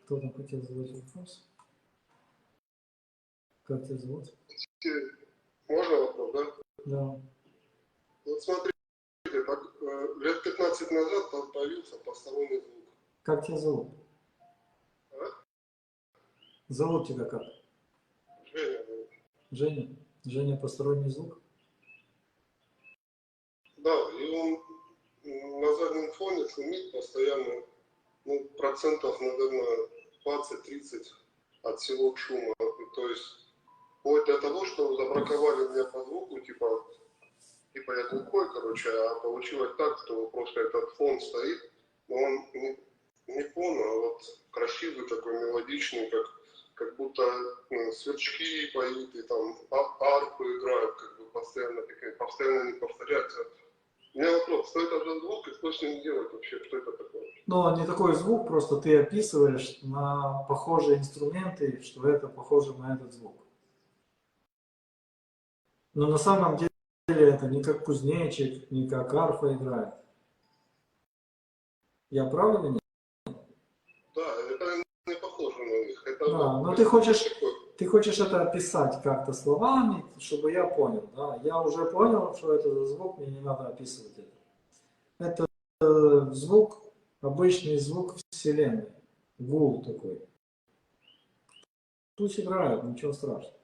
Кто там хотел задать вопрос? Как тебя зовут? Можно вопрос, да? Да. Вот смотрите, лет 15 назад там появился посторонний звук. Как тебя зовут? А? Зовут тебя как? Женя. Женя? Женя, посторонний звук? Да, и он на заднем фоне шумит постоянно, ну, процентов, наверное, 20-30 от всего шума. То есть, вплоть до того, что забраковали меня по звуку, типа я глухой, короче, а получилось так, что просто этот фон стоит, но он не фон, а вот красивый такой, мелодичный, как будто сверчки поют, и там арфы играют, как бы постоянно не повторяются. У меня вопрос, что это за звук и что с ним делать вообще, что это такое? Ну, не такой звук, просто ты описываешь на похожие инструменты, что это похоже на этот звук. Но на самом деле это не как кузнечик, не как арфа играет. Я прав или нет? Да, это не похоже на них. Это Да, вот но ты хочешь это описать как-то словами, чтобы я понял. Да? Я уже понял, что это за звук, мне не надо описывать это. Это звук, обычный звук Вселенной. Гул такой. Пусть играют, ничего страшного.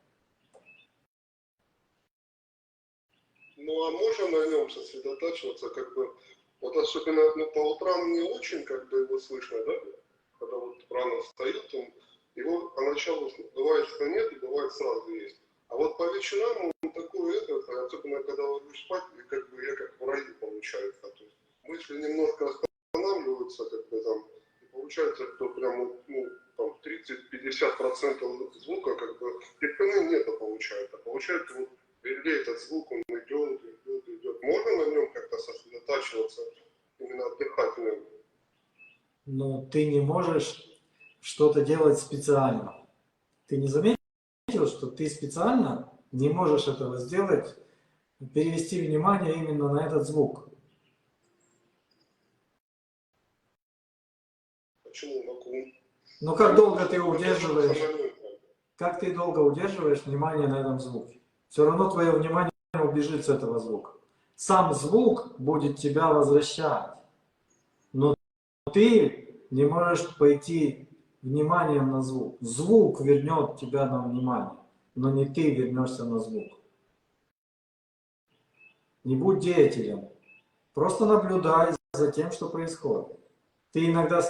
Ну, а можно на нем сосредотачиваться, как бы, вот особенно, ну, по утрам не очень, как бы, его слышно, да, когда вот рано встает, он, его поначалу бывает, что нет, и бывает сразу есть. А вот по вечерам он такой, особенно когда ложусь спать, и как бы я как в раю получается, то есть мысли немножко останавливаются, как бы там, и получается, что прям, ну, там, 30-50% звука, как бы, тишины нету, получается. Получается, вот, везде этот звук, он идет. Можно на нем как-то сосредотачиваться, именно отдыхать в нем? Но ты не можешь что-то делать специально. Ты не заметил, что ты специально не можешь этого сделать, перевести внимание именно на этот звук? Почему могу? Но как долго ты удерживаешь, как ты долго удерживаешь внимание на этом звуке? Все равно твое внимание убежит с этого звука. Сам звук будет тебя возвращать, но ты не можешь пойти вниманием на звук. Звук вернет тебя на внимание, но не ты вернешься на звук. Не будь деятелем, просто наблюдай за тем, что происходит. Ты иногда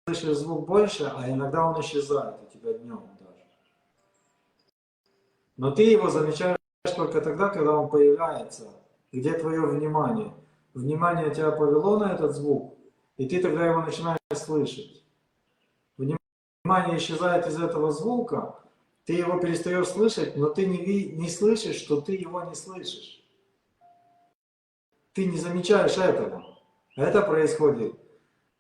слышишь звук больше, а иногда он исчезает у тебя днем даже. Но ты его замечаешь только тогда, когда он появляется. Где твое внимание? Внимание тебя повело на этот звук, и ты тогда его начинаешь слышать. Внимание исчезает из этого звука, ты его перестаешь слышать, но ты не слышишь, что ты его не слышишь. Ты не замечаешь этого. Это происходит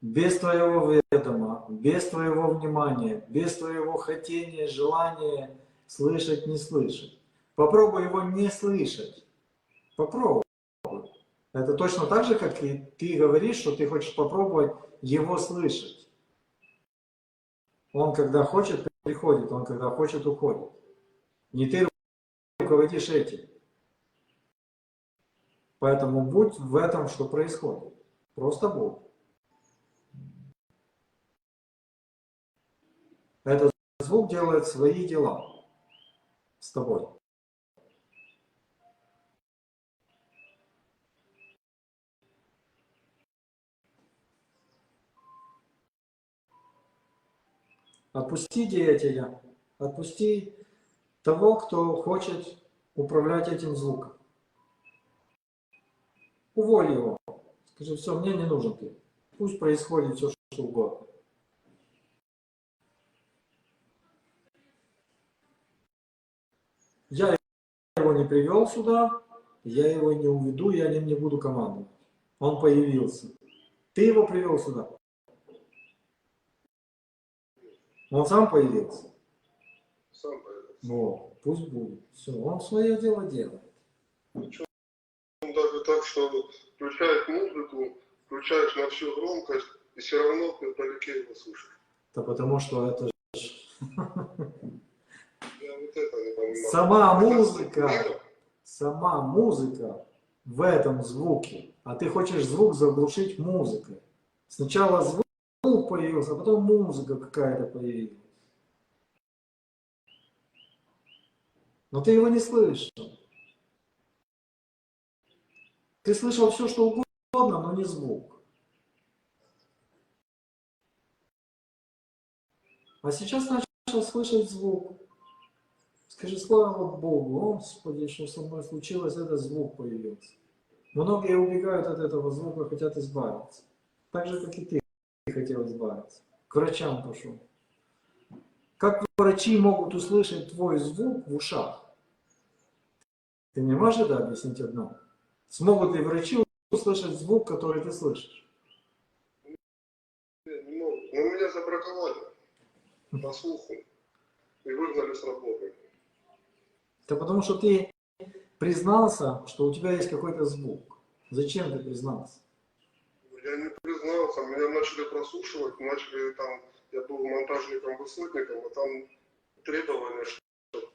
без твоего ведома, без твоего внимания, без твоего хотения, желания слышать, не слышать. Попробуй его не слышать. Попробуй. Это точно так же, как и ты говоришь, что ты хочешь попробовать его слышать. Он когда хочет, приходит, он когда хочет, уходит. Не ты руководишь этим. Поэтому будь в этом, что происходит. Просто будь. Этот звук делает свои дела с тобой. Отпусти деятеля, отпусти того, кто хочет управлять этим звуком. Уволь его. Скажи, все, мне не нужен ты. Пусть происходит все, что угодно. Я его не привел сюда, я его не уведу, я ним не буду командовать. Он появился. Ты его привел сюда. Он сам появился. Сам появился. Вот, пусть будет. Все, он свое дело делает. Причем даже так, что включаешь музыку, включаешь на всю громкость, и все равно ты вдалеке его слышишь. Да потому что это Я вот это не понимаю. сама музыка в этом звуке, а ты хочешь звук заглушить музыкой. Сначала звук появился, а потом музыка какая-то появилась. Но ты его не слышал. Ты слышал все, что угодно, но не звук. А сейчас начал слышать звук. Скажи, слава Богу, Господи, что со мной случилось, этот звук появился. Многие убегают от этого звука, хотят избавиться. Так же, как и ты хотел избавиться. К врачам пошел. Как врачи могут услышать твой звук в ушах? Ты не можешь это объяснить одно? Смогут ли врачи услышать звук, который ты слышишь? Не могут. Но меня забраковали по слуху и выгнали с работы. Это потому что ты признался, что у тебя есть какой-то звук. Зачем ты признался? Я не признался, меня начали прослушивать, начали там, я был монтажником-высотником, а там требование, что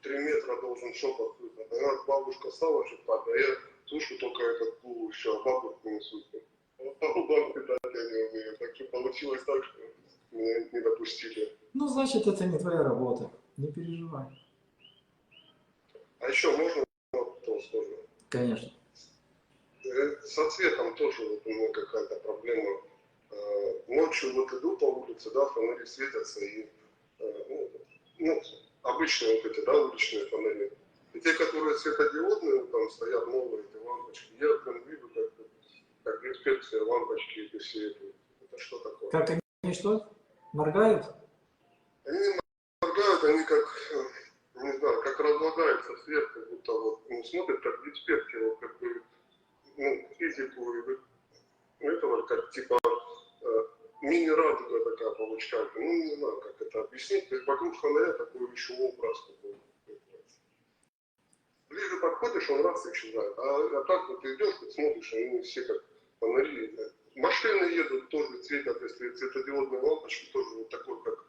3 метра должен шепот слышать. Она бабушка стала шептать, а я слышу только этот гул еще, а бабушку не слышу. А бабушки так я не умею. Так что получилось так, что меня не допустили. Ну, значит, это не твоя работа. Не переживай. А еще можно вопрос тоже? Конечно. Со цветом тоже вот у меня какая-то проблема. Ночью вот иду по улице, да, фонари светятся, и ну, обычные вот эти, да, уличные фонари. И те, которые светодиодные, вот там стоят новые эти лампочки, я прям вижу, как инспекция лампочки эти все эти. Это что такое? Как они что? Моргают? Они не моргают, они как, не знаю, как разлагается свет, как будто вот, ну, смотрят, как в эксперте, вот, как бы, ну, физику, этого, как типа мини-радуга такая получается. Ну, не знаю, как это объяснить. То есть вокруг фонаря такой еще образ такой. Ближе подходишь, он раз исчезает. А так вот ты идешь, ты смотришь, они все как фонари. Машины едут, тоже светят, если светодиодные лампочки, тоже вот такой, как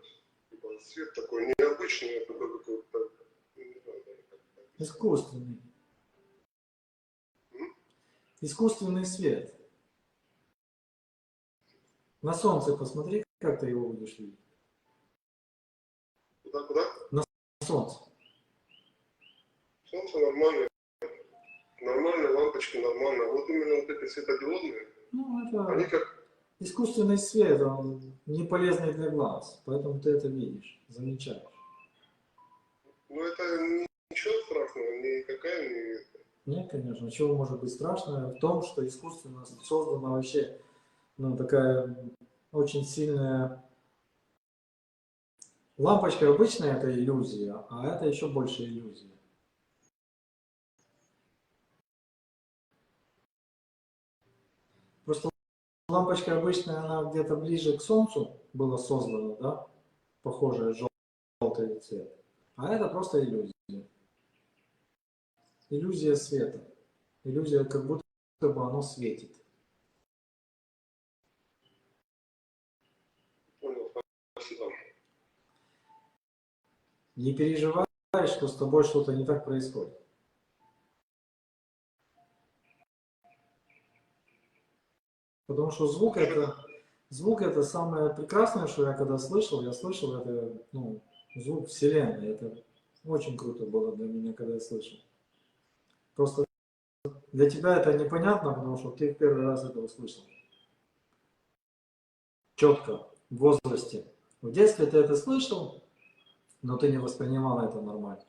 типа, свет такой необычный, такой какой-то, не знаю, как Искусственный. Искусственный свет. На солнце посмотри, как ты его будешь видеть. Куда? На солнце. Солнце нормально. Нормальные лампочки, нормально. Вот именно вот эти светодиодные, Ну, это они как... искусственный свет, он не полезный для глаз. Поэтому ты это видишь, замечаешь. Ну это ничего страшного, никакая не... Нет, конечно. Чего может быть страшного в том, что искусственно создана вообще, ну, такая очень сильная... Лампочка обычная это иллюзия, а это еще больше иллюзия. Просто лампочка обычная, она где-то ближе к Солнцу была создана, да? Похожая, желтый цвет. А это просто иллюзия. Иллюзия света. Иллюзия, как будто бы оно светит. Понял, спасибо. Не переживай, что с тобой что-то не так происходит. Потому что звук это самое прекрасное, что я когда слышал. Я слышал это, ну, звук Вселенной. Это очень круто было для меня, когда я слышал. Просто для тебя это непонятно, потому что ты в первый раз это услышал. Четко, в возрасте. В детстве ты это слышал, но ты не воспринимал это нормально.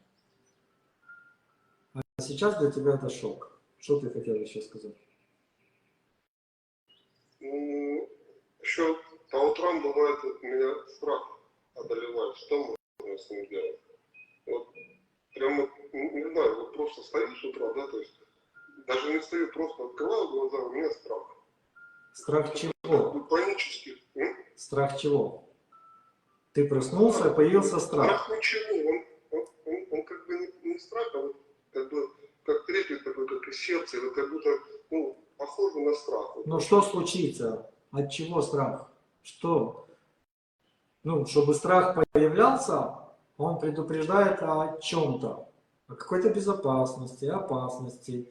А сейчас для тебя это шок. Что ты хотел еще сказать? Ну, еще по утрам бывает, вот, меня страх одолевает. Что можно с ним делать? Вот прямо, не знаю, вот просто стою с утра, да, то есть даже не стою, просто открываю глаза, у меня страх. Страх чего? Панический. Страх чего? Ты проснулся, появился страх. Страх ничего, он как бы не страх, а вот как бы как трепет такой, как и сердце, вот как будто, ну, похоже на страх. Но что случится? От чего страх? Что? Ну, чтобы страх появлялся, он предупреждает о чем-то, о какой-то безопасности, опасности,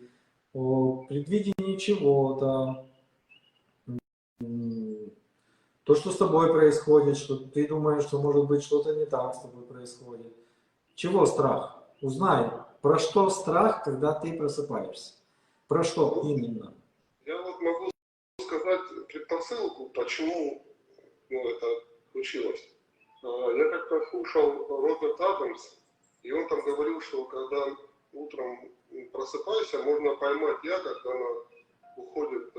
о предвидении чего-то. То, что с тобой происходит, что ты думаешь, что может быть что-то не так с тобой происходит. Чего страх? Узнай, про что страх, когда ты просыпаешься. Про что именно? Я вот могу сказать предпосылку, почему это случилось. Я как-то слушал Роберт Адамс, и он там говорил, что когда утром просыпаешься, можно поймать я, когда она уходит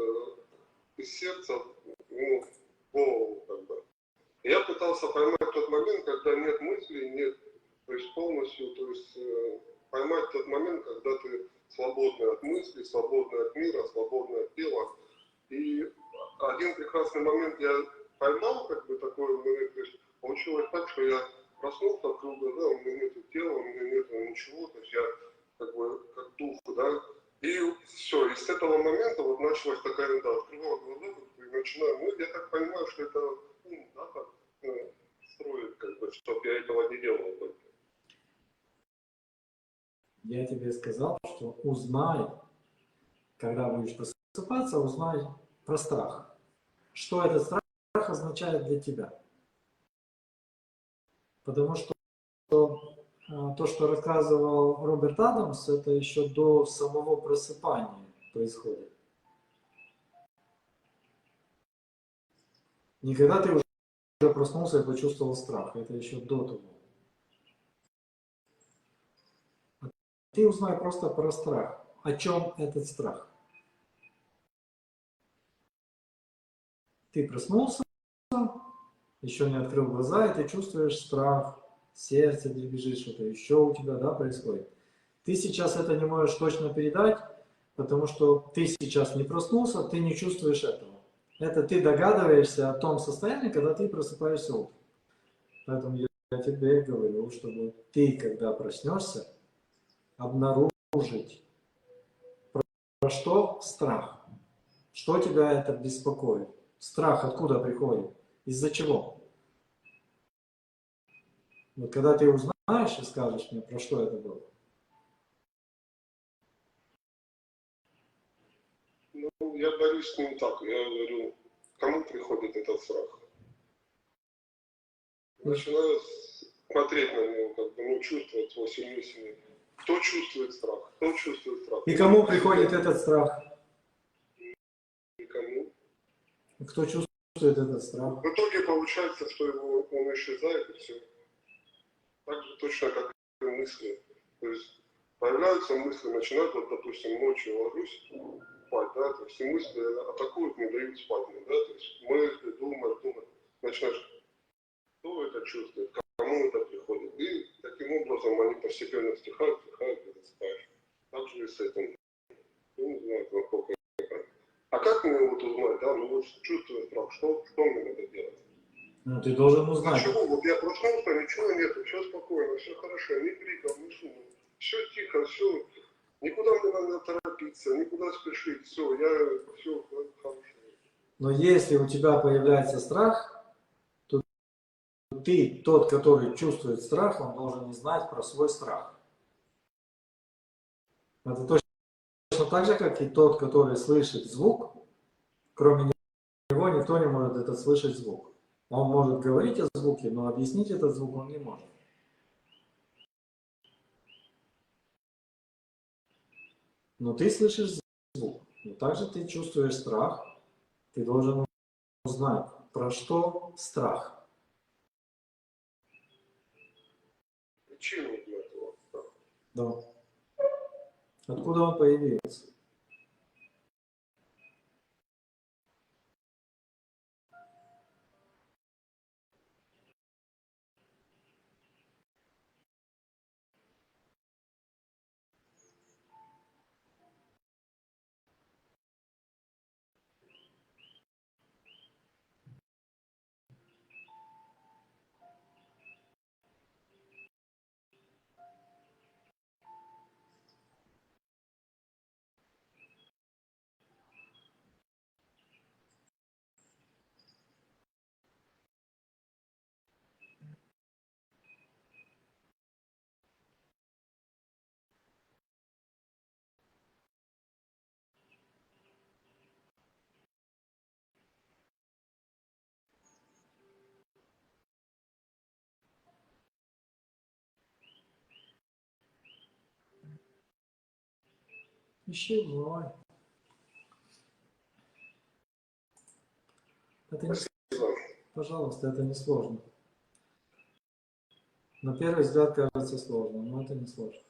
из сердца, ну, в голову как бы. Я пытался поймать тот момент, когда нет мыслей, нет, то есть полностью, то есть поймать тот момент, когда ты свободный от мыслей, свободный от мира, свободный от тела. И один прекрасный момент я поймал, как бы такой момент, то есть получилось так, что я проснулся, открыл глаза, у меня нет тела, у меня нет ничего, то есть я как бы как дух, да. И все, и с этого момента вот началась такая, да, открывал глаза, и начинаю, ну, я так понимаю, что это ум, да, так, строит, как бы, чтобы я этого не делал. Я тебе сказал, что узнай, когда будешь просыпаться, узнай про страх. Что этот страх означает для тебя? Потому что то, что рассказывал Роберт Адамс, это еще до самого просыпания происходит. Не когда ты уже проснулся и почувствовал страх, это еще до того. Ты узнай просто про страх. О чем этот страх? Ты проснулся, еще не открыл глаза, и ты чувствуешь страх, сердце дребезжит, что-то еще у тебя, да, происходит. Ты сейчас это не можешь точно передать, потому что ты сейчас не проснулся, ты не чувствуешь этого. Это ты догадываешься о том состоянии, когда ты просыпаешься утром. Поэтому я тебе говорю, чтобы ты, когда проснешься, обнаружить, про что страх. Что тебя это беспокоит? Страх откуда приходит? Из-за чего? Вот когда ты узнаешь и скажешь мне, про что это было. Ну, я борюсь с ним так, я говорю, кому приходит этот страх? Начинаю смотреть на него, как бы, ну, чувствовать его сильнее. Кто чувствует страх? Кто чувствует страх? И кому приходит этот страх? Никому. Кто чувствует этот страх? В итоге получается, что он исчезает, и все. Так же точно, как и мысли. То есть появляются мысли, начинают, вот, допустим, ночью ложусь спать, да, то есть и мысли атакуют, не дают спать мне, да, то есть мысли, думать, начинаешь, кто это чувствует, кому это приходит, и таким образом они постепенно стихают, и засыпаешь. Так же и с этим. Я не знаю, насколько это. А как мне вот узнать, да, ну вот чувствую страх, что мне надо делать? Ну, ты должен узнать. Ничего, вот я проснулся, ничего нету, все спокойно, все хорошо, ни криков, ни шума, все тихо, все, никуда мне надо торопиться, никуда спешить, все, все хорошо. Но если у тебя появляется страх, то ты, тот, который чувствует страх, он должен не знать про свой страх. Это точно так же, как и тот, который слышит звук, кроме него никто не может этот слышать звук. Он может говорить о звуке, но объяснить этот звук он не может. Но ты слышишь звук, но также ты чувствуешь страх, ты должен узнать, про что страх. Причину для этого. Да. Откуда он появился? Ищи, бывай. Это не, Спасибо. пожалуйста, это не сложно. На первый взгляд кажется сложно, но это не сложно.